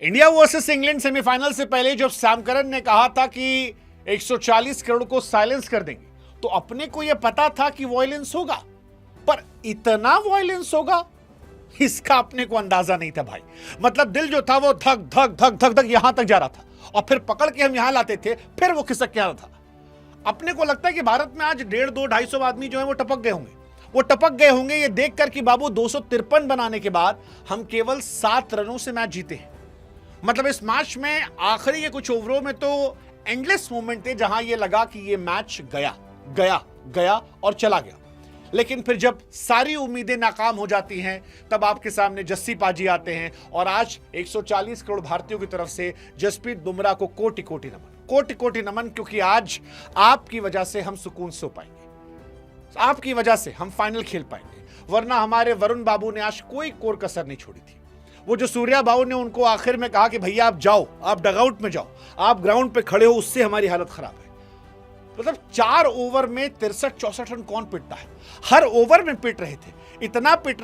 India versus England semifinal से पहले जब सैम करन ने कहा था कि 140 करोड़ को साइलेंस कर देंगे, तो अपने को यह पता था कि वॉयलेंस होगा, पर इतना वॉयलेंस होगा इसका अपने को अंदाजा नहीं था भाई। मतलब दिल जो था वो धक धक धक धक धक यहां तक जा रहा था, और फिर पकड़ के हम यहां लाते थे, फिर वो खिसक के आ रहा था। अपने को लगता है कि भारत में आज 150-250 आदमी जो है वो टपक गए होंगे ये देखकर कि बाबू 253 बनाने के बाद हम केवल 7 रनों से मैच जीते हैं। मतलब इस मैच में आखिरी के कुछ ओवरों में तो एंडलेस मोमेंट थे जहां ये लगा कि ये मैच गया गया गया और चला गया। लेकिन फिर जब सारी उम्मीदें नाकाम हो जाती हैं, तब आपके सामने जस्सी पाजी आते हैं, और आज 140 करोड़ भारतीयों की तरफ से जसप्रीत बुमराह को कोटि कोटि नमन, कोटि कोटि नमन, क्योंकि आज आपकी वजह से हम सुकून सो पाएंगे, आपकी वजह से हम फाइनल खेल पाएंगे। वरना हमारे वरुण बाबू ने आज कोई कोर कसर नहीं छोड़ी थी। वो जो सूर्या बाबू ने उनको आखिर में कहा कि भैया आप जाओ, आप डगआउट में जाओ, आप ग्राउंड पे खड़े हो, उससे हमारी हालत खराब है। मतलब 4 ओवर में 63-64 रन कौन पिटता है? हर ओवर में पिट रहे थे, इतना पिट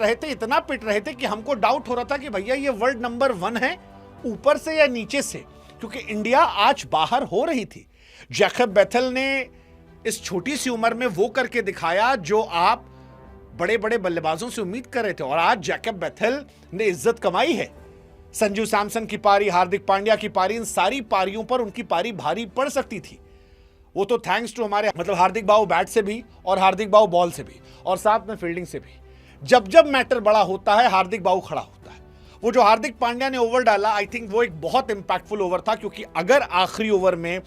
रहे थे कि हमको डाउट हो रहा था कि भैया ये वर्ल्ड नंबर 1 है, ऊपर से या नीचे से, क्योंकि इंडिया आज बाहर हो रही थी। जैकब बेथेल ने इस छोटी सी उम्र में वो करके दिखाया जो आप बड़े बड़े बल्लेबाजों से उम्मीद कर रहे थे, और आज जैकब बेथेल ने इज्जत कमाई है। संजू सैमसन की पारी, हार्दिक पांड्या की पारी, इन सारी पारियों पर उनकी पारी भारी पड़ सकती थी। वो तो थैंक्स टू हमारे हार्दिक बाबू बैट से भी, और हार्दिक बाबू बॉल से भी, और साथ में फील्डिंग से भी। जब जब मैटर बड़ा होता है हार्दिक बाबू खड़ा होता है। वो जो हार्दिक पांड्या ने ओवर डाला, आई थिंक वो एक बहुत इंपैक्टफुल ओवर था, क्योंकि अगर आखिरी ओवर में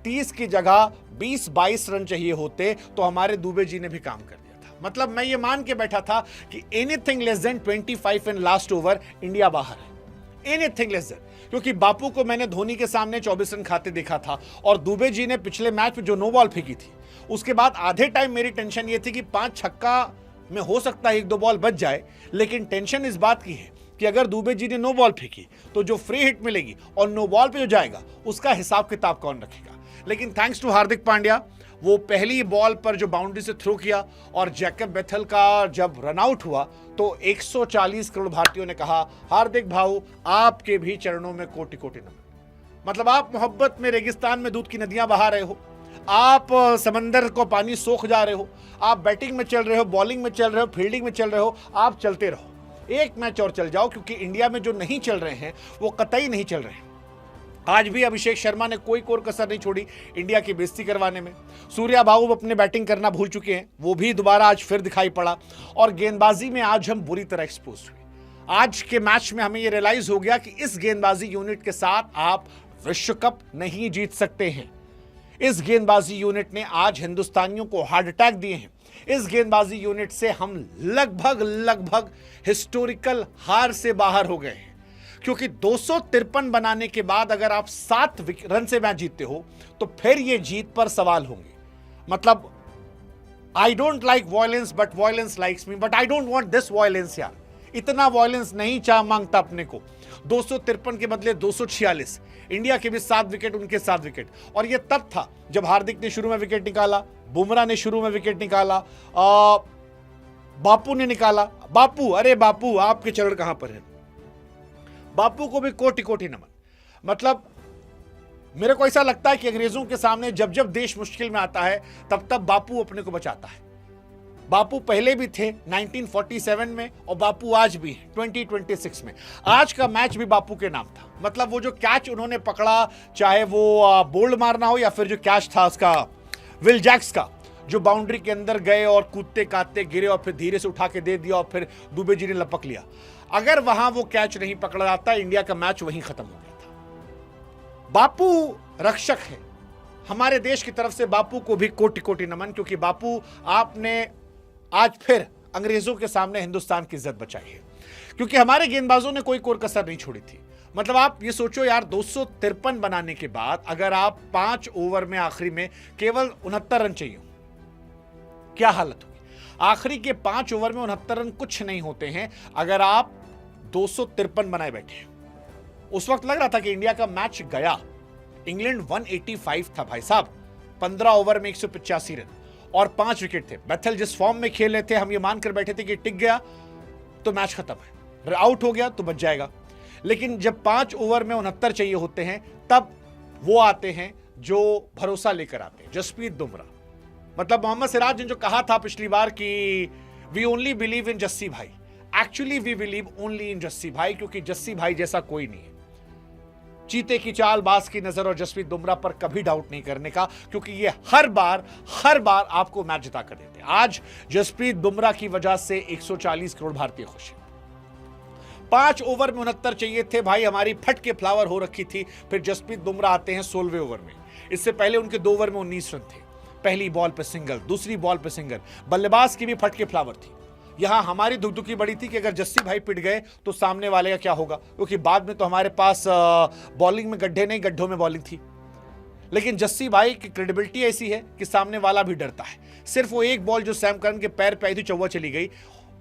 30 की जगह 20-22 रन चाहिए होते तो हमारे दुबे जी ने भी काम कर दिया था। मतलब मैं ये मान के बैठा था कि anything less than 25 in last over India बाहर है, एनीथिंग लेस देन, क्योंकि बापू को मैंने धोनी के सामने 24 रन खाते देखा था, और दुबे जी ने पिछले मैच में जो नो बॉल फेंकी थी, उसके बाद आधे टाइम मेरी टेंशन ये थी कि 5 छक्का में हो सकता है 1-2 बॉल बच जाए, लेकिन टेंशन इस बात की है कि अगर दुबे जी ने नो बॉल फेंकी तो जो फ्री हिट मिलेगी और नो बॉल पे जो जाएगा उसका हिसाब किताब कौन रखेगा। लेकिन थैंक्स टू हार्दिक पांड्या, वो पहली बॉल पर जो बाउंड्री से थ्रो किया, और जैकब बेथेल का जब रन आउट हुआ तो 140 करोड़ भारतीयों ने कहा हार्दिक भाऊ आपके भी चरणों में कोटि कोटि नमन। मतलब आप मोहब्बत में रेगिस्तान में दूध की नदियां बहा रहे हो, आप समंदर को पानी सोख जा रहे हो, आप बैटिंग में चल रहे हो, बॉलिंग में चल रहे हो, फील्डिंग में चल रहे हो, आप चलते रहो, एक मैच और चल जाओ, क्योंकि इंडिया में जो नहीं चल रहे हैं वो कतई नहीं चल रहे हैं। आज भी अभिषेक शर्मा ने कोई कोर कसर नहीं छोड़ी इंडिया की बेइज्जती करवाने में। सूर्या बाबू अपने बैटिंग करना भूल चुके हैं, वो भी दोबारा आज फिर दिखाई पड़ा, और गेंदबाजी में आज हम बुरी तरह एक्सपोज हुए। आज के मैच में हमें ये रियलाइज हो गया कि इस गेंदबाजी यूनिट के साथ आप विश्व कप नहीं जीत सकते हैं। इस गेंदबाजी यूनिट ने आज हिंदुस्तानियों को हार्ट अटैक दिए हैं। इस गेंदबाजी यूनिट से हम लगभग हिस्टोरिकल हार से बाहर हो गए हैं, क्योंकि 253 बनाने के बाद अगर आप 7 रन से मैच जीतते हो तो फिर ये जीत पर सवाल होंगे। मतलब I don't like violence but violence likes me, but I don't want this violence यार। इतना वॉयलेंस नहीं चाह मांगता अपने को। 253 के बदले 246, इंडिया के भी 7 विकेट, उनके 7 विकेट, और ये तब था जब हार्दिक ने शुरू में विकेट निकाला, बुमराह ने शुरू में विकेट निकाला, बापू ने निकाला। बापू, अरे बापू आपके चरण कहां पर है? बापू को भी कोटि कोटि नमन। मतलब मेरे को ऐसा लगता है कि अंग्रेजों के सामने जब जब देश मुश्किल में आता है तब तब बापू अपने को बचाता है। बापू पहले भी थे 1947 में, और बापू आज भी है 2026 में। आज का मैच भी बापू के नाम था। मतलब वो जो कैच उन्होंने पकड़ा, चाहे वो बोल्ड मारना हो या फिर जो कैच था उसका विल जैक्स का, जो बाउंड्री के अंदर गए और कूदते काटते गिरे और फिर धीरे से उठा के दे दिया और फिर दुबे जी ने लपक लिया। अगर वहां वो कैच नहीं पकड़ा जाता, इंडिया का मैच वहीं खत्म हो गया था। बापू रक्षक है हमारे देश की तरफ से। बापू को भी कोटि कोटि नमन, क्योंकि बापू आपने आज फिर अंग्रेजों के सामने हिंदुस्तान की इज्जत बचाई है, क्योंकि हमारे गेंदबाजों ने कोई कोर कसर नहीं छोड़ी थी। मतलब आप ये सोचो यार, 253 बनाने के बाद अगर आप 5 ओवर में आखिरी में केवल 69 रन चाहिए, क्या हालत होगी? आखिरी के 5 ओवर में 69 रन कुछ नहीं होते हैं अगर आप 253 बनाए बैठे। उस वक्त लग रहा था कि इंडिया का मैच गया। इंग्लैंड 185 था भाई साहब, 15 ओवर में 185 रन और 5 विकेट थे। बेथेल जिस फॉर्म में खेल रहे थे, हम ये मानकर बैठे थे कि टिक गया तो मैच खत्म है, आउट हो गया तो बच जाएगा। लेकिन जब 5 ओवर में 69 चाहिए होते हैं तब वो आते हैं जो भरोसा लेकर आते हैं, जसप्रीत बुमराह। मतलब मोहम्मद सिराज ने जो कहा था पिछली बार कि we only believe in Jassi भाई, actually we believe only in Jassi भाई, क्योंकि जस्सी भाई जैसा कोई नहीं है। चीते की चाल, बाज की नजर और जसप्रीत बुमराह पर कभी डाउट नहीं करने का, क्योंकि ये हर बार आपको मैच जिता कर देते हैं। आज जसप्रीत बुमराह की वजह से 140 करोड़ भारतीय खुश हैं। 5 ओवर में 69 चाहिए थे भाई, हमारी फट के फ्लावर हो रखी थी। फिर जसप्रीत बुमराह आते हैं 16वें ओवर में। इससे पहले उनके 2 ओवर में 19 रन थे। पहली बॉल पे सिंगल, दूसरी बॉल पे सिंगल, बल्लेबाज की भी फट के फ्लावर थी। यहां हमारी दुखदुखी बड़ी थी कि अगर जस्सी भाई पिट गए तो सामने वाले का क्या होगा, क्योंकि बाद में तो हमारे पास बॉलिंग में गड्ढे नहीं, गड्ढों में बॉलिंग थी। लेकिन जस्सी भाई की क्रेडिबिलिटी ऐसी है कि सामने वाला भी डरता है। सिर्फ वो एक बॉल जो सैम करन के पैर पे आई थी, चौवा चली गई,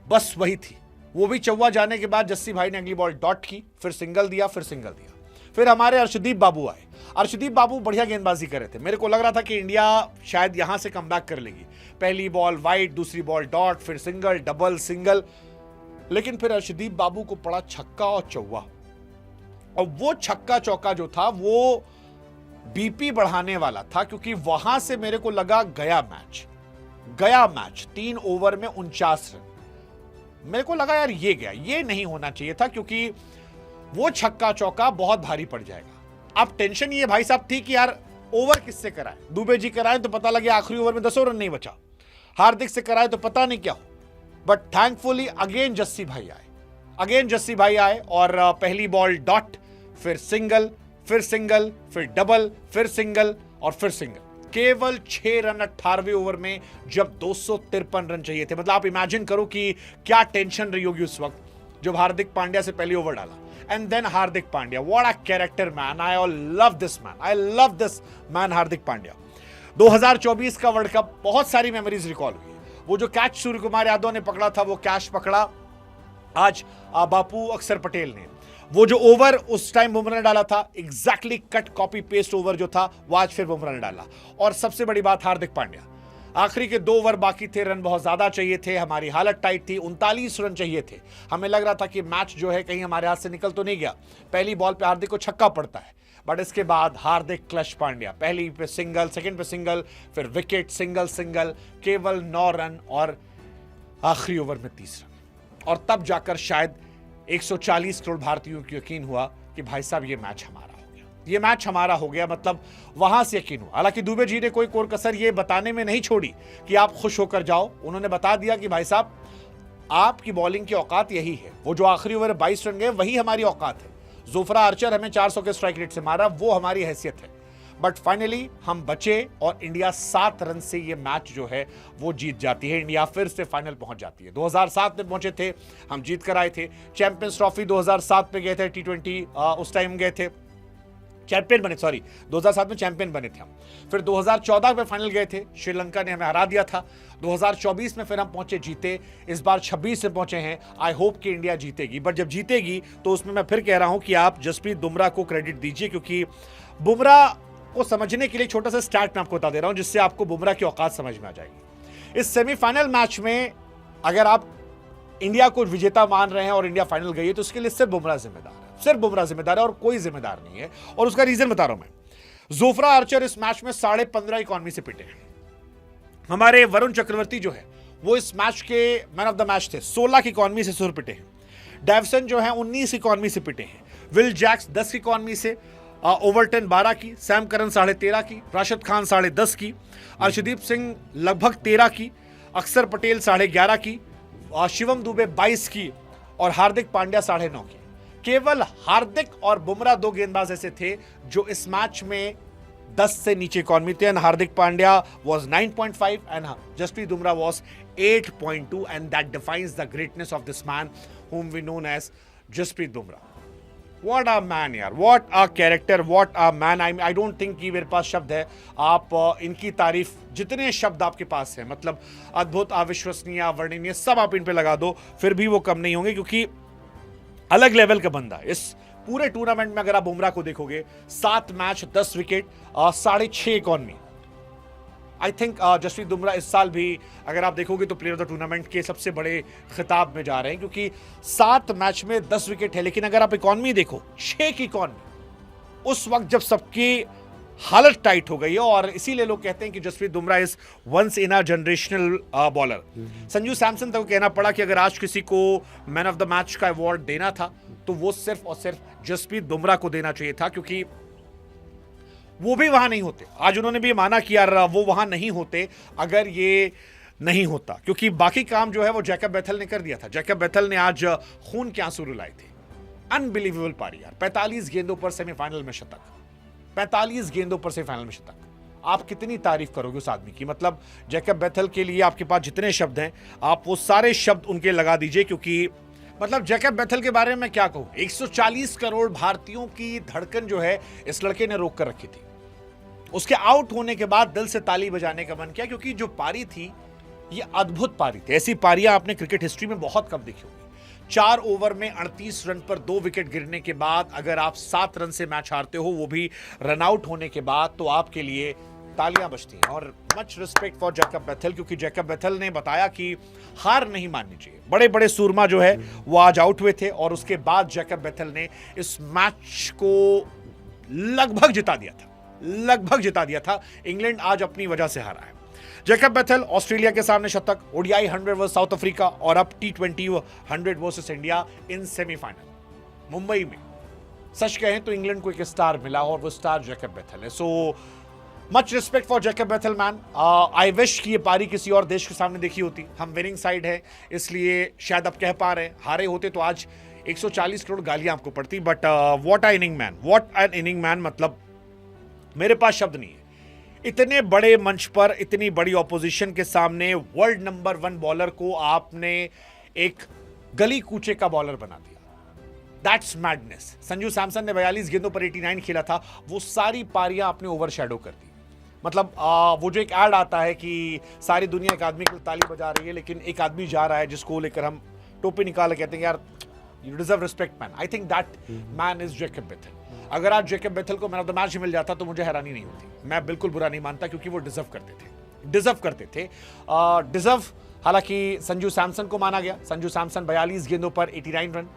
बस वही थी। वो भी चौवा जाने के बाद जस्सी भाई ने अगली बॉल डॉट की, फिर सिंगल दिया, फिर सिंगल दिया। फिर हमारे अर्शदीप बाबू आए। अर्शदीप बाबू बढ़िया गेंदबाजी कर रहे थे। मेरे को लग रहा था कि इंडिया शायद यहां से कमबैक कर लेगी। पहली बॉल वाइड, दूसरी बॉल डॉट, फिर सिंगल, डबल, सिंगल। लेकिन फिर अर्शदीप बाबू को पड़ा छक्का और चौवा, और वो छक्का चौका जो था वो बीपी बढ़ाने वाला था, क्योंकि वहां से मेरे को लगा गया मैच 3 ओवर में 49 रन। मेरे को लगा यार ये नहीं होना चाहिए था, क्योंकि वो छक्का चौका बहुत भारी पड़ जाएगा। अब टेंशन ये भाई साहब थी कि यार ओवर किससे कराए, दुबे जी कराए तो पता लगे आखिरी ओवर में 10 रन नहीं बचा, हार्दिक से कराए तो पता नहीं क्या हो। बट थैंकफुली अगेन जस्सी भाई आए और पहली बॉल डॉट, फिर सिंगल, फिर डबल, फिर सिंगल और फिर सिंगल। केवल 6 रन 18वें ओवर में, जब 253 रन चाहिए थे। मतलब आप इमेजिन करो कि क्या टेंशन रही होगी उस वक्त जब हार्दिक पांड्या से पहले ओवर डाला। And then Hardik Pandya, what a character man, I love this man Hardik Pandya. 2024 का वर्ल्ड कप, बहुत सारी मेमोरीज रिकॉल हुई। वो जो कैच सूर्य कुमार यादव ने पकड़ा था, वो कैच पकड़ा आज बापू अक्षर पटेल ने। वो जो ओवर उस टाइम बुमराह ने डाला था, exactly cut copy paste over जो था, वो आज फिर बुमराह ने डाला। और सबसे बड़ी बात, हार्दिक पांड्या, आखिरी के 2 ओवर बाकी थे, रन बहुत ज्यादा चाहिए थे, हमारी हालत टाइट थी, 39 रन चाहिए थे। हमें लग रहा था कि मैच जो है कहीं हमारे हाथ से निकल तो नहीं गया। पहली बॉल पे हार्दिक को छक्का पड़ता है, बट इसके बाद हार्दिक क्लच पांड्या, पहली पे सिंगल, सेकंड पे सिंगल, फिर विकेट, सिंगल, केवल 9 रन और आखिरी ओवर में 30 रन। और तब जाकर शायद 140 करोड़ भारतीयों को यकीन हुआ कि भाई साहब ये मैच हमारा हो गया। मतलब वहां से यकीन हुआ। हालांकि दुबे जी ने कोई कोर कसर ये बताने में नहीं छोड़ी कि आप खुश होकर जाओ। उन्होंने बता दिया कि भाई साहब आपकी बॉलिंग की औकात यही है। वो जो आखिरी ओवर 22 रन गए, वही हमारी औकात है। जोफ्रा आर्चर हमें 400 के स्ट्राइक रेट से मारा, वो हमारी हैसियत है। बट फाइनली हम बचे और इंडिया 7 रन से ये मैच जो है वो जीत जाती है। इंडिया फिर से फाइनल पहुंच जाती है। 2007 में पहुंचे थे, हम जीत कर आए थे। चैंपियंस ट्रॉफी 2007 में गए थे, T20 उस टाइम गए थे, चैंपियन बने, 2007 में चैंपियन बने थे हम। फिर 2014 में फाइनल गए थे, श्रीलंका ने हमें हरा दिया था। 2024 में फिर हम पहुंचे, जीते। इस बार 26 में पहुंचे हैं। आई होप कि इंडिया जीतेगी, बट जब जीतेगी तो उसमें मैं फिर कह रहा हूं कि आप जसप्रीत बुमराह को क्रेडिट दीजिए, क्योंकि बुमराह को समझने के लिए छोटा सा स्टैट मैं आपको बता दे रहा हूं, जिससे आपको बुमराह की औकात समझ में आ जाएगी। इस सेमीफाइनल मैच में अगर आप इंडिया को विजेता मान रहे हैं और इंडिया फाइनल गई है, तो उसके लिए सिर्फ बुमराह जिम्मेदार है और कोई जिम्मेदार नहीं है। और उसका रीजन बता रहा हूं मैं। जोफ्रा आर्चर इस मैच में 15.5 इकॉनमी से पिटे हैं। हमारे वरुण चक्रवर्ती जो है वो इस मैच के मैन ऑफ द मैच थे, 16 की इकॉनमी से सुर पिटे हैं। डेवसन जो है 19 इकॉनमी से पिटे हैं। विल जैक्स 10 की इकॉनमी से, ओवरटन 12 की, सैम करन 13.5 की, राशिद खान 10.5 की, अर्शदीप सिंह लगभग 13 की, अक्षर पटेल 11.5 की, शिवम दुबे 22 की और हार्दिक पांड्या 9.5 की। केवल हार्दिक और बुमराह 2 गेंदबाज ऐसे थे जो इस मैच में 10 से नीचे इकॉनमी थे। Hardik Pandya was 9.5 and Jasprit Bumrah was 8.2 and that defines the greatness of this man whom we known as Jasprit Bumrah. What a man यार, what a character, what a man। I don't think कि मेरे पास शब्द है। आप इनकी तारीफ, जितने शब्द आपके पास हैं, मतलब अद्भुत, अविश्वसनीय, अवर्णनीय, सब आप इन पे लगा दो, फिर भी वो कम नहीं होंगे, क्योंकि अलग लेवल का बंदा। इस पूरे टूर्नामेंट में अगर आप बुमराह को देखोगे, 7 match, 10 wicket, 6.5 economy. I think Jasprit Bumrah इस साल भी अगर आप देखोगे तो प्लेयर ऑफ द टूर्नामेंट के सबसे बड़े खिताब में जा रहे हैं, क्योंकि 7 मैच में 10 विकेट है। लेकिन अगर आप इकॉनमी देखो, 6 की इकॉनमी, उस वक्त जब सबकी हालत टाइट हो गई है, और इसीलिए लोग कहते हैं कि Jasprit Bumrah is once in a generational bowler. Sanju Samson तक कहना पड़ा कि अगर आज किसी को मैन ऑफ द मैच का अवार्ड देना था तो वो सिर्फ और सिर्फ जसप्रीत बुमराह को देना चाहिए था, क्योंकि वो भी वहां नहीं होते। आज उन्होंने भी माना कि यार वो वहां नहीं होते अगर ये नहीं होता, क्योंकि बाकी काम जो है वो जैकब बेथल ने कर दिया था। जैकब बेथल ने आज खून के आंसू रुलाए थे। अनबिलीवेबल पारी यार, 45 गेंदों पर सेमीफाइनल में शतक, 45 गेंदों पर सेमीफाइनल में शतक। आप कितनी तारीफ करोगे उस आदमी की। मतलब जैकब बेथल के लिए आपके पास जितने शब्द हैं आप वो सारे शब्द उनके लगा दीजिए, क्योंकि मतलब जैकब बेथल के बारे में मैं क्या कहूं। 140 करोड़ भारतीयों की धड़कन जो है इस लड़के ने रोक कर रखी थी। उसके आउट होने के बाद दिल से ताली बजाने का मन किया, क्योंकि जो पारी थी ये अद्भुत पारी थी। ऐसी पारियां आपने क्रिकेट हिस्ट्री में बहुत कम देखी होगी। 4 ओवर में 38 रन पर 2 विकेट गिरने के बाद अगर आप 7 रन से मैच हारते हो, वो भी रन आउट होने के बाद, तो आपके लिए तालियां बजती हैं। और much respect for Jacob Bethell, क्योंकि जैकब बेथल ने बताया कि हार नहीं माननी चाहिए। बड़े बड़े सूरमा जो है वो आज आउट हुए थे, और उसके बाद जैकब बेथल ने इस मैच को लगभग जिता दिया था, लगभग जिता दिया था। इंग्लैंड आज अपनी वजह से हारा है। जैकब बेथल ऑस्ट्रेलिया के सामने शतक, ओडीआई 100 वर्सेस साउथ अफ्रीका, और अब T20 100 versus India in semifinal Mumbai में। सच कहें तो इंग्लैंड को एक स्टार मिला, और वो स्टार जैकब बेथल है। So much respect for Jacob Bethell man. I wish कि ये पारी किसी और देश के सामने देखी होती। हम विनिंग साइड है, इसलिए शायद आप कह पा रहे हैं। हारे होते तो आज 140 करोड़ गालियां आपको पड़ती। But what a inning man, what an inning man. मतलब मेरे पास शब्द नहीं है। इतने बड़े मंच पर, इतनी बड़ी ऑपोजिशन के सामने वर्ल्ड नंबर 1 बॉलर को आपने एक गली कूचे का बॉलर बना दिया। That's madness. संजू सैमसन ने 42 गेंदों पर 89 खेला था। वो सारी पारियां आपने ओवर शैडो कर दी। मतलब वो जो एक एड आता है कि सारी दुनिया एक आदमी के लिए ताली बजा रही है, लेकिन एक आदमी जा रहा है जिसको लेकर हम टोपी निकाल कहते हैं यार you deserve respect man. I think that man is Jacob Bethell. अगर आज जैकब बेथल को मैन ऑफ द मैच मिल जाता तो मुझे हैरानी नहीं होती। मैं बिल्कुल बुरा नहीं मानता, क्योंकि वो डिजर्व करते थे। डिजर्व हालांकि संजू सैमसन को माना गया। संजू सैमसन 42 गेंदों पर 89 रन।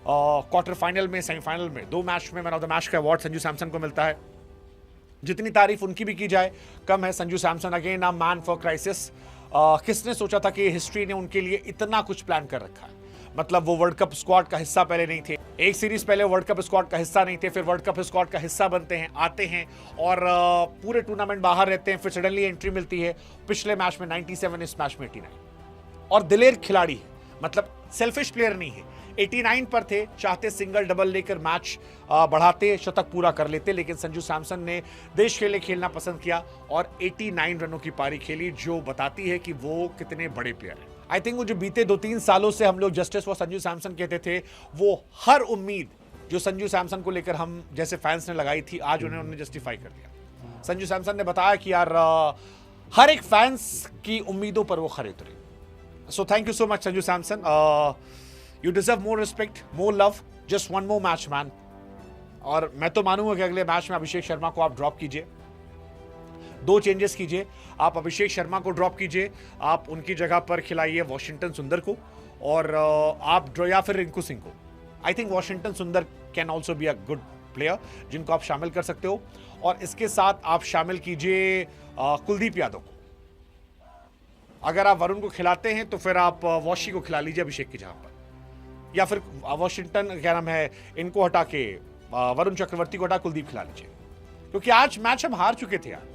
क्वार्टर फाइनल में, सेमीफाइनल में 2 मैच में मैन ऑफ द मैच का अवार्ड संजू सैमसन को मिलता है। जितनी तारीफ उनकी भी की जाए कम है। Sanju Samson again a man for crisis. किसने सोचा था कि हिस्ट्री ने उनके लिए इतना कुछ प्लान कर रखा है। मतलब वो वर्ल्ड कप स्क्वाड का हिस्सा पहले नहीं थे, एक सीरीज पहले वर्ल्ड कप स्क्वाड का हिस्सा नहीं थे, फिर वर्ल्ड कप स्क्वाड का हिस्सा बनते हैं, आते हैं और पूरे टूर्नामेंट बाहर रहते हैं, फिर सडनली एंट्री मिलती है। पिछले मैच में 97, इस मैच में 89। और दिलेर खिलाड़ी है, मतलब सेल्फिश प्लेयर नहीं है। 89 पर थे, चाहते सिंगल डबल लेकर मैच बढ़ाते, शतक पूरा कर लेते, लेकिन संजू सैमसन ने देश के लिए खेलना पसंद किया और 89 रनों की पारी खेली, जो बताती है कि वो कितने बड़े प्लेयर हैं। आई थिंक वो जो बीते 2-3 सालों से हम लोग जस्टिस फॉर संजू सैमसन कहते थे, वो हर उम्मीद जो संजू सैमसन को लेकर हम जैसे फैंस ने लगाई थी, आज उन्होंने जस्टिफाई कर दिया। संजू सैमसन ने बताया कि यार हर एक फैंस की उम्मीदों पर वो खरे उतरे। So thank you so much Sanju Samson. You deserve more respect, more love, just one more match man. और मैं तो मानूंगा कि अगले मैच में अभिषेक शर्मा को आप ड्रॉप कीजिए, 2 चेंजेस कीजिए। आप अभिषेक शर्मा को ड्रॉप कीजिए, आप उनकी जगह पर खिलाइए वॉशिंगटन सुंदर को, और आप या फिर रिंकू सिंह को। आई थिंक वॉशिंगटन सुंदर can also be a good player जिनको आप शामिल कर सकते हो। और इसके साथ आप शामिल कीजिए कुलदीप यादव को। अगर आप वरुण को खिलाते हैं तो फिर आप वॉशी को खिला लीजिए अभिषेक की जगह पर, या फिर वॉशिंगटन क्या नाम है, इनको हटा के वरुण चक्रवर्ती को हटा कुलदीप खिला लीजिए, क्योंकि आज मैच हम हार चुके थे यार।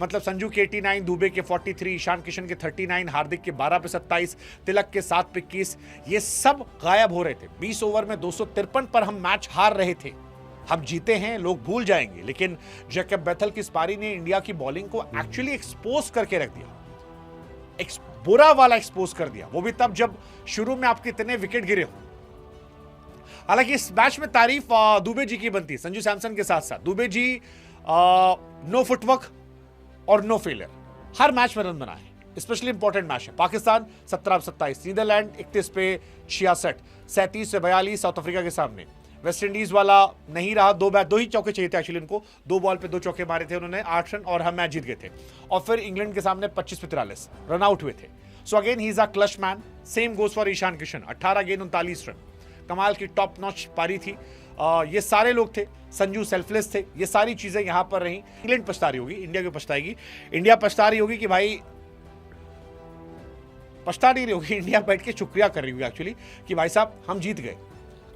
मतलब संजू के 89, दुबे के 43, ईशान किशन के 39, हार्दिक के 12 पे 27, तिलक के 7 पे 21, ये सब गायब हो रहे थे। 20 ओवर में 253 पर हम मैच हार रहे थे। हम जीते हैं, लोग भूल जाएंगे, लेकिन जैकब बेथल की इस पारी ने इंडिया की बॉलिंग को एक्चुअली एक्सपोज करके रख दिया, बुरा वाला एक्सपोज कर दिया। वो भी तब जब शुरू में आपके इतने विकेट गिरे हो। हालांकि इस मैच में तारीफ दुबे जी की बनती है, संजू सैमसन के साथ साथ। दुबे जी नो फुटवर्क और नो फेलियर, हर मैच में रन बनाए, स्पेशली इंपॉर्टेंट मैच है। पाकिस्तान 17 पे 27, नीदरलैंड 31 पे 66, 37 पे 42 साउथ अफ्रीका के सामने, वेस्ट इंडीज वाला नहीं रहा, दो ही चौके चाहिए थे एक्चुअली उनको, 2 बॉल पे 2 चौके मारे थे उन्होंने, 8 रन, और हम मैच जीत गए थे। और फिर इंग्लैंड के सामने 25 पे 43 रन आउट हुए थे। So again he is a clutch man. Same goes for Ishan Kishan, 18 गेंद 39 रन, कमाल की टॉप नॉच पारी थी। ये सारे लोग थे, संजू सेल्फलेस थे, ये सारी चीजें यहां पर रही। इंग्लैंड पछता रही होगी, इंडिया क्यों पछताएगी? इंडिया पछता रही होगी कि भाई, पछता नहीं रही होगी, इंडिया बैठ के शुक्रिया कर रही होगी एक्चुअली कि भाई साहब हम जीत गए।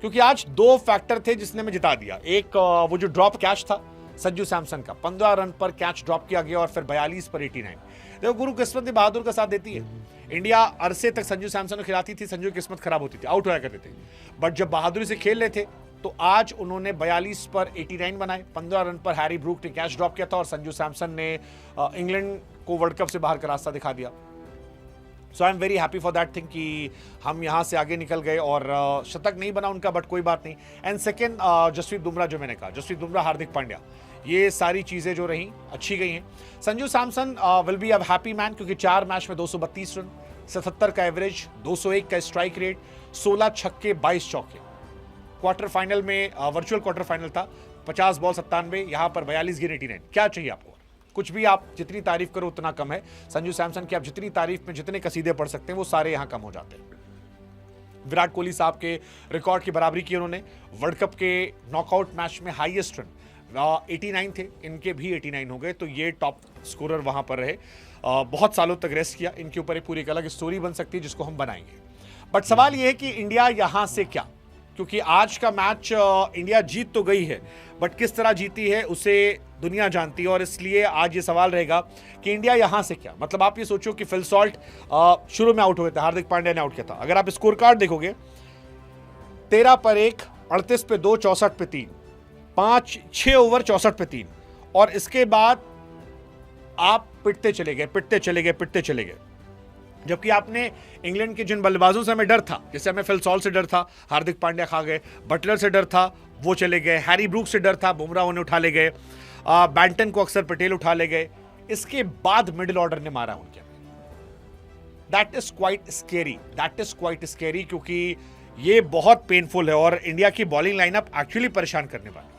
क्योंकि आज 2 फैक्टर थे जिसने हमें जिता दिया। एक वो जो ड्रॉप कैच था संजू सैमसन का, 15 रन पर कैच ड्रॉप किया गया और फिर 42 पर 89। देखो गुरु किस्मत बहादुर का साथ देती है। इंडिया अरसे तक संजू सैमसन को खिलाती थी, संजू की किस्मत खराब होती थी, आउट होया करते थे। बट जब बहादुरी से खेल रहे थे तो आज उन्होंने 42 पर 89 बनाए। 15 रन पर हैरी ब्रूक ने कैच ड्रॉप किया था और संजू सैमसन ने इंग्लैंड को वर्ल्ड कप से बाहर का रास्ता दिखा दिया। So I am very happy for that thing कि हम यहाँ से आगे निकल गए। और शतक नहीं बना उनका, बट कोई बात नहीं। एंड सेकेंड, जसप्रीत बुमराह, जो मैंने कहा, जसप्रीत बुमराह, हार्दिक पांड्या, ये सारी चीजें जो रही अच्छी गई हैं। Sanju Samson will be a happy man, क्योंकि 4 मैच में 232 रन, 77 का एवरेज, 201 का स्ट्राइक रेट, 16 छक्के 22 चौके। क्वार्टर फाइनल में, वर्चुअल क्वार्टर फाइनल था, 50 बॉल 97, यहां पर 42 गेंद 89। क्या चाहिए आपको? कुछ भी। आप जितनी तारीफ करो उतना कम है। संजू सैमसन की आप जितनी तारीफ में जितने कसीदे पढ़ सकते हैं वो सारे यहां कम हो जाते हैं। विराट कोहली साहब के रिकॉर्ड की बराबरी की उन्होंने। वर्ल्ड कप के नॉकआउट मैच में हाईएस्ट रन 89 थे, इनके भी 89 हो गए, तो ये टॉप स्कोरर वहां पर रहे। बहुत सालों तक रेस्ट किया। इनके ऊपर एक पूरी एक अलग स्टोरी बन सकती है जिसको हम बनाएंगे। बट सवाल यह है कि इंडिया यहां से क्या, क्योंकि आज का मैच इंडिया जीत तो गई है, बट किस तरह जीती है उसे दुनिया जानती है। और इसलिए आज ये सवाल रहेगा कि इंडिया यहां से क्या। मतलब आप ये सोचो कि फिल सॉल्ट शुरू में आउट हुए थे, हार्दिक पांड्या ने आउट किया था। अगर आप स्कोर कार्ड देखोगे, 13 पर 1, 38 पे 2, 64 पे 3, 6 ओवर 64 पे 3, और इसके बाद आप पिटते चले गए। जबकि आपने इंग्लैंड के जिन बल्लेबाजों से हमें डर था, जैसे हमें फिल सॉल्ट से डर था, हार्दिक पांड्या खा गए, बटलर से डर था, वो चले गए, हैरी ब्रूक से डर था, बुमराह उन्हें उठा ले गए, बैंटन को अक्सर पटेल उठा ले गए, इसके बाद मिडिल ऑर्डर ने मारा उनके। दैट इज क्वाइट स्केरी, क्योंकि ये बहुत पेनफुल है। और इंडिया की बॉलिंग लाइनअप एक्चुअली परेशान करने वाली है।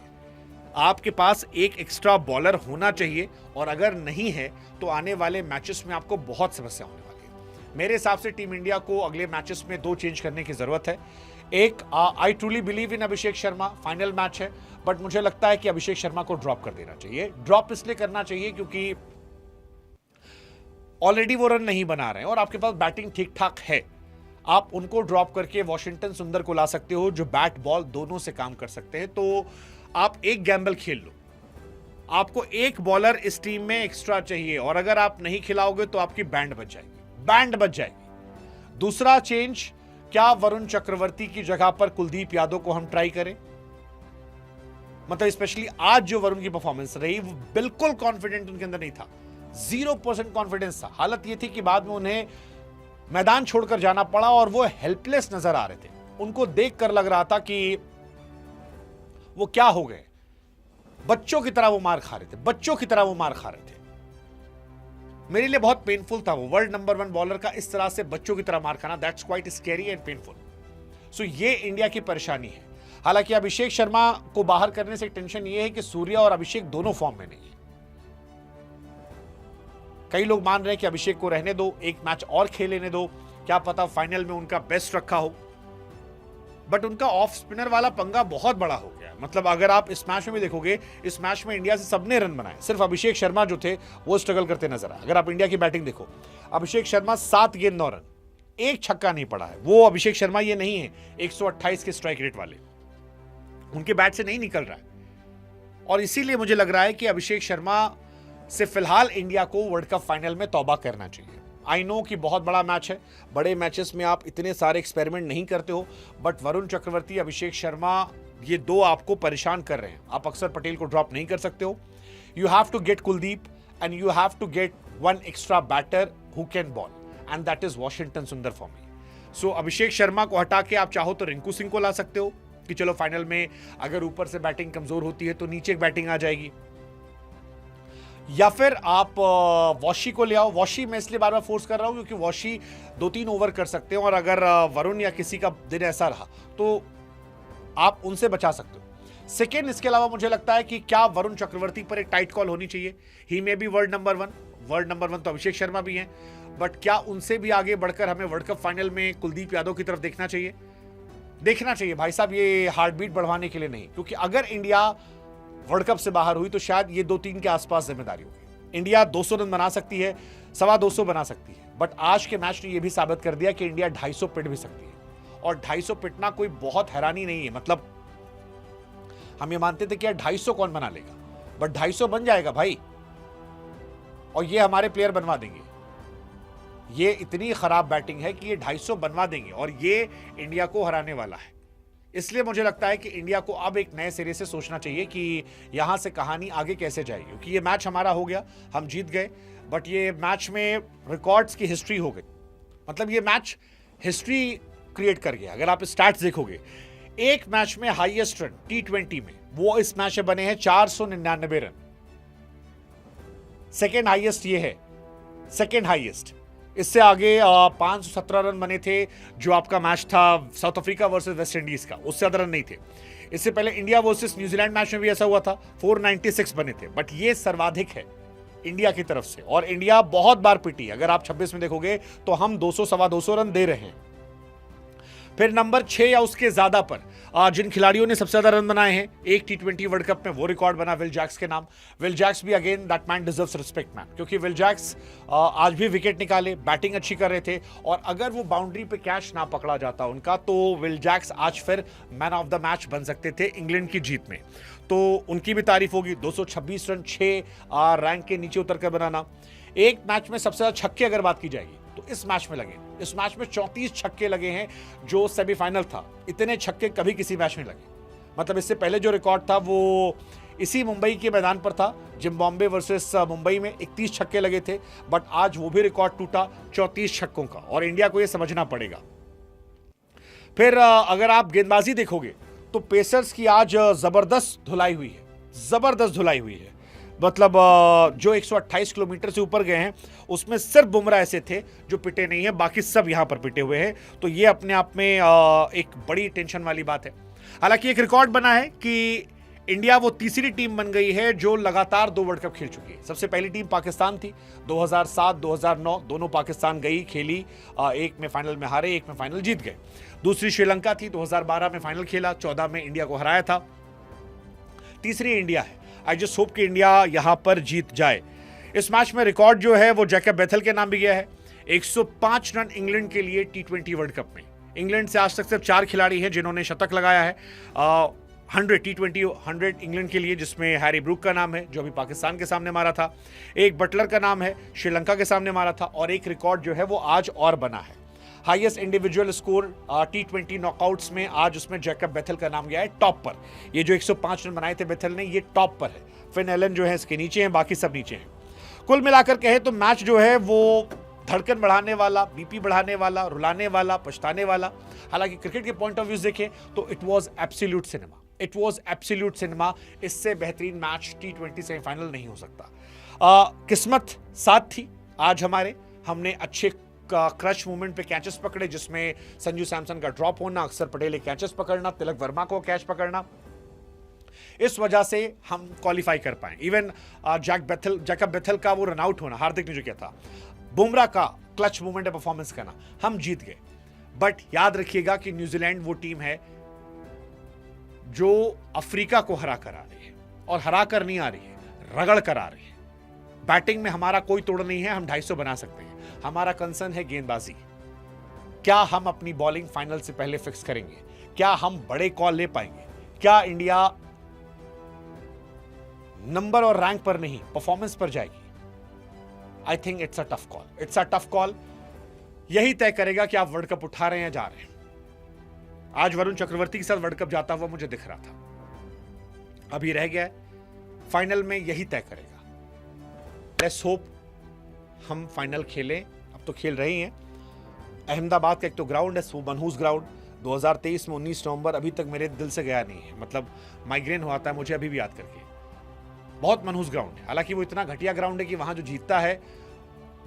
आपके पास एक एक्स्ट्रा बॉलर होना चाहिए, और अगर नहीं है तो आने वाले मैचेस में आपको बहुत समस्या होने वाली है। मेरे हिसाब से टीम इंडिया को अगले मैचेस में 2 चेंज करने की जरूरत है। एक, I truly believe in Abhishek Sharma, final match है, बट मुझे लगता है कि अभिषेक शर्मा को ड्रॉप कर देना चाहिए। ड्रॉप इसलिए करना चाहिए क्योंकि ऑलरेडी वो रन नहीं बना रहे हैं और आपके पास बैटिंग ठीक ठाक है। आप उनको ड्रॉप करके वॉशिंगटन सुंदर को ला सकते हो, जो बैट बॉल दोनों से काम कर सकते हैं। तो आप एक गैम्बल खेल लो, आपको एक बॉलर इस टीम में एक्स्ट्रा चाहिए, और अगर आप नहीं खिलाओगे तो आपकी बैंड बच जाएगी। दूसरा चेंज, क्या वरुण चक्रवर्ती की जगह पर कुलदीप यादव को हम ट्राई करें? मतलब स्पेशली आज जो वरुण की परफॉर्मेंस रही, वो बिल्कुल कॉन्फिडेंट उनके अंदर नहीं था, 0% कॉन्फिडेंस था। हालत ये थी कि बाद में उन्हें मैदान छोड़कर जाना पड़ा और वो हेल्पलेस नजर आ रहे थे। उनको देखकर लग रहा था कि वो क्या हो गए, बच्चों की तरह वो मार खा रहे थे। मेरे लिए बहुत पेनफुल था वो, वर्ल्ड नंबर 1 बॉलर का इस तरह से बच्चों की तरह मार खाना। That's quite scary and painful. So ये इंडिया की परेशानी है। हालांकि अभिषेक शर्मा को बाहर करने से टेंशन ये है कि सूर्या और अभिषेक दोनों फॉर्म में नहीं है। कई लोग मान रहे हैं कि अभिषेक को रहने दो, एक मैच और खेल लेने दो, क्या पता फाइनल में उनका बेस्ट रखा हो। बट उनका ऑफ स्पिनर वाला पंगा बहुत बड़ा हो गया। मतलब अगर आप इस मैच में भी देखोगे, इस मैच में इंडिया से सबने रन बनाए, सिर्फ अभिषेक शर्मा जो थे वो स्ट्रगल करते नजर आए। अगर आप इंडिया की बैटिंग देखो, अभिषेक शर्मा 7 गेंद 9 रन, एक छक्का नहीं पड़ा है। वो अभिषेक शर्मा ये नहीं है 128 के स्ट्राइक रेट वाले, उनके बैट से नहीं निकल रहा है। और इसीलिए मुझे लग रहा है कि अभिषेक शर्मा से फिलहाल इंडिया को वर्ल्ड कप फाइनल में तौबा करना चाहिए। आई नो कि बहुत बड़ा मैच है, बड़े मैचेस में आप इतने सारे एक्सपेरिमेंट नहीं करते हो, बट वरुण चक्रवर्ती, अभिषेक शर्मा, ये 2 आपको परेशान कर रहे हैं। आप अक्सर पटेल को ड्रॉप नहीं कर सकते हो। You have to get Kuldeep and you have to get 1 extra batter who can bowl, and that is Washington Sundar for me. So Abhishek Sharma को हटा के आप चाहो तो रिंकू सिंह को ला सकते हो कि चलो फाइनल में अगर ऊपर से बैटिंग कमजोर होती है तो नीचे बैटिंग आ जाएगी, या फिर आप वॉशी को ले आओ। वॉशी मैं इसलिए बार बार फोर्स कर रहा हूं क्योंकि वॉशी 2-3 ओवर कर सकते हैं, और अगर वरुण या किसी का दिन ऐसा रहा तो आप उनसे बचा सकते हो। सेकेंड, इसके अलावा मुझे लगता है कि क्या वरुण चक्रवर्ती पर एक टाइट कॉल होनी चाहिए। He may be world number one तो अभिषेक शर्मा भी हैं, बट क्या उनसे भी आगे बढ़कर हमें वर्ल्ड कप फाइनल में कुलदीप यादव की तरफ देखना चाहिए भाई साहब, ये हार्ट बीट बढ़वाने के लिए नहीं, क्योंकि अगर इंडिया वर्ल्ड कप से बाहर हुई तो शायद ये 2-3 के आसपास जिम्मेदारी होगी। इंडिया 200 रन बना सकती है, 225 बना सकती है, बट आज के मैच ने यह भी साबित कर दिया कि इंडिया 250 पिट भी सकती है, और 250 पिटना कोई बहुत हैरानी नहीं है। मतलब हम ये मानते थे कि यार 250 कौन बना लेगा, बट 250 बन जाएगा भाई, और ये हमारे प्लेयर बनवा देंगे। ये इतनी खराब बैटिंग है कि ये 250 बनवा देंगे, और ये इंडिया को हराने वाला है। इसलिए मुझे लगता है कि इंडिया को अब एक नए सिरे से सोचना चाहिए कि यहां से कहानी आगे कैसे जाएगी, क्योंकि ये मैच हमारा हो गया, हम जीत गए, बट ये मैच में रिकॉर्ड्स की हिस्ट्री हो गई। मतलब ये मैच हिस्ट्री क्रिएट कर गया। अगर आप स्टैट्स देखोगे, एक मैच में हाईएस्ट रन T20 में वो इस मैच में बने हैं 499 रन। सेकेंड हाईएस्ट ये है, सेकेंड हाईएस्ट। इससे आगे 517 रन बने थे जो आपका मैच था south Africa versus West Indies का, उससे ज्यादा रन नहीं थे। इससे पहले इंडिया वर्सेस न्यूजीलैंड मैच में भी ऐसा हुआ था, 496 बने थे, बट ये सर्वाधिक है इंडिया की तरफ से, और इंडिया बहुत बार पिटी। अगर आप 26 में देखोगे तो हम 200 सवा 200 रन दे रहे हैं। फिर नंबर 6 या उसके ज्यादा पर जिन खिलाड़ियों ने सबसे ज्यादा रन बनाए हैं एक T20 वर्ल्ड कप में, वो रिकॉर्ड बना विल जैक्स के नाम। विल जैक्स भी again that man deserves respect man, क्योंकि विल जैक्स आज भी विकेट निकाले, बैटिंग अच्छी कर रहे थे, और अगर वो बाउंड्री पे कैच ना पकड़ा जाता उनका तो विल जैक्स आज फिर मैन ऑफ द मैच बन सकते थे इंग्लैंड की जीत में। तो उनकी भी तारीफ होगी। 226 रन 6 रैंक के नीचे उतर कर बनाना। एक मैच में सबसे ज्यादा छक्के अगर बात की जाएगी तो इस मैच में लगे, इस मैच में 34 छक्के लगे हैं, जो सेमीफाइनल था इतने छक्के कभी किसी मैच में लगे। मतलब इससे पहले जो रिकॉर्ड था वो इसी मुंबई के मैदान पर था, जिम्बाब्वे वर्सेस मुंबई में 31 छक्के लगे थे, बट आज वो भी रिकॉर्ड टूटा 34 छक्कों का, और इंडिया को ये समझना पड़ेगा। फिर अगर आप गेंदबाजी देखोगे तो पेसर्स की आज जबरदस्त धुलाई हुई है, जबरदस्त धुलाई हुई है। मतलब जो 128 किलोमीटर से ऊपर गए हैं उसमें सिर्फ बुमराह ऐसे थे जो पिटे नहीं है, बाकी सब यहां पर पिटे हुए हैं। तो ये अपने आप में एक बड़ी टेंशन वाली बात है। हालांकि एक रिकॉर्ड बना है कि इंडिया वो तीसरी टीम बन गई है जो लगातार 2 वर्ल्ड कप खेल चुकी है। सबसे पहली टीम पाकिस्तान थी, 2007 2009 दोनों पाकिस्तान गई खेली, एक में फाइनल में हारे, एक में फाइनल जीत गए। दूसरी श्रीलंका थी, 2012 में फाइनल खेला, 14 में इंडिया को हराया था। तीसरी इंडिया है। आई जस्ट होप कि इंडिया यहां पर जीत जाए। इस मैच में रिकॉर्ड जो है वो जैकब बेथल के नाम भी गया है, 105 रन इंग्लैंड के लिए T20 वर्ल्ड कप में। इंग्लैंड से आज तक सिर्फ 4 खिलाड़ी हैं जिन्होंने शतक लगाया है। 100 T20 100 इंग्लैंड के लिए, जिसमें हैरी ब्रूक का नाम है जो अभी पाकिस्तान के सामने मारा था, एक बटलर का नाम है श्रीलंका के सामने मारा था, और एक रिकॉर्ड जो है वो आज और बना है। Highest individual score T20 knockouts में आज उसमें जैकब बेथल का नाम गया है टॉप पर। ये जो 105 रन बनाए थे बेथल ने, ये टॉप पर है। फिन एलन जो है इसके नीचे हैं, बाकी सब नीचे हैं। कुल मिलाकर कहे तो मैच जो है वो धड़कन बढ़ाने वाला, बीपी बढ़ाने वाला, रुलाने वाला, पछताने वाला। हालांकि क्रिकेट के पॉइंट ऑफ व्यू देखें तो it was absolute cinema, it was absolute cinema. इससे बेहतरीन मैच T20 सेमीफाइनल नहीं हो सकता। किस्मत साथ थी आज हमारे, हमने अच्छे क्रच मूवमेंट पे कैचेस पकड़े, जिसमें संजू सैमसन का ड्रॉप होना, अक्षर पटेल के कैचेस पकड़ना, तिलक वर्मा को कैच पकड़ना, इस वजह से हम क्वालिफाई कर पाए। इवन जैकब बेथल का वो रन आउट होना, हार्दिक ने जो किया था, बुमराह का क्लच मूवमेंट परफॉर्मेंस करना, हम जीत गए। बट याद रखिएगा कि न्यूजीलैंड वो टीम है जो अफ्रीका को हरा कर आ रही है, और हरा कर नहीं आ रही है, रगड़ कर आ रही है। बैटिंग में हमारा कोई तोड़ नहीं है, हम 250 बना सकते हैं। हमारा कंसर्न है गेंदबाजी। क्या हम अपनी बॉलिंग फाइनल से पहले फिक्स करेंगे? क्या हम बड़े कॉल ले पाएंगे? क्या इंडिया नंबर और रैंक पर नहीं, परफॉर्मेंस पर जाएगी? I think it's a tough call, it's a tough call. यही तय करेगा कि आप वर्ल्ड कप उठा रहे हैं या जा रहे हैं। आज वरुण चक्रवर्ती के साथ वर्ल्ड कप जाता हुआ मुझे दिख रहा था, अभी रह गया है, फाइनल में यही तय करेगा। लेट्स होप हम फाइनल खेलें। अब तो खेल रहे हैं। अहमदाबाद का एक तो ग्राउंड है, मनहूस ग्राउंड, 2023 में 19 नवंबर, अभी तक मेरे दिल से गया नहीं है। मतलब माइग्रेन हो आता है मुझे अभी भी याद करके। बहुत मनहूस ग्राउंड है। हालांकि वो इतना घटिया ग्राउंड है कि वहां जो जीतता है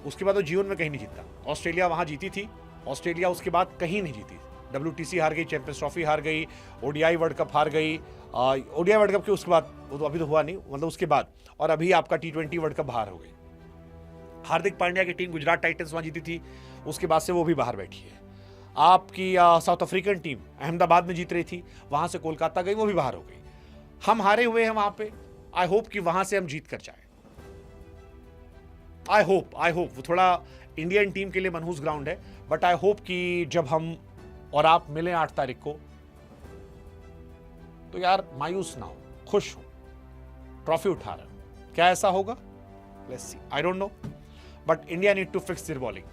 उसके बाद वो जीवन में कहीं नहीं जीतता। ऑस्ट्रेलिया वहां जीती थी, ऑस्ट्रेलिया उसके बाद कहीं नहीं जीती। WTC हार गई, चैंपियंस ट्रॉफी हार गई, ODI वर्ल्ड कप हार गई, ODI वर्ल्ड कप के उसके बाद, वो तो अभी तो हुआ नहीं, मतलब उसके बाद, और अभी आपका T20 वर्ल्ड कप बाहर हो गई। हार्दिक पांड्या की टीम गुजरात टाइटंस वहां जीती थी, उसके बाद से वो भी बाहर बैठी है। आपकी साउथ अफ्रीकन टीम अहमदाबाद में जीत रही थी, वहां से कोलकाता गई, वो भी बाहर हो गई। हम हारे हुए हैं वहां पे, आई होप कि वहां से हम जीत कर जाए। आई होप वो थोड़ा इंडियन टीम के लिए मनहूस ग्राउंड है, बट आई होप कि जब हम और आप मिलें 8 तारीख को, तो यार मायूस ना हो, खुश हो, ट्रॉफी उठा रहे हो। क्या ऐसा होगा? Let's see, I don't know, but India need to fix their bowling.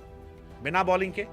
बिना बॉलिंग के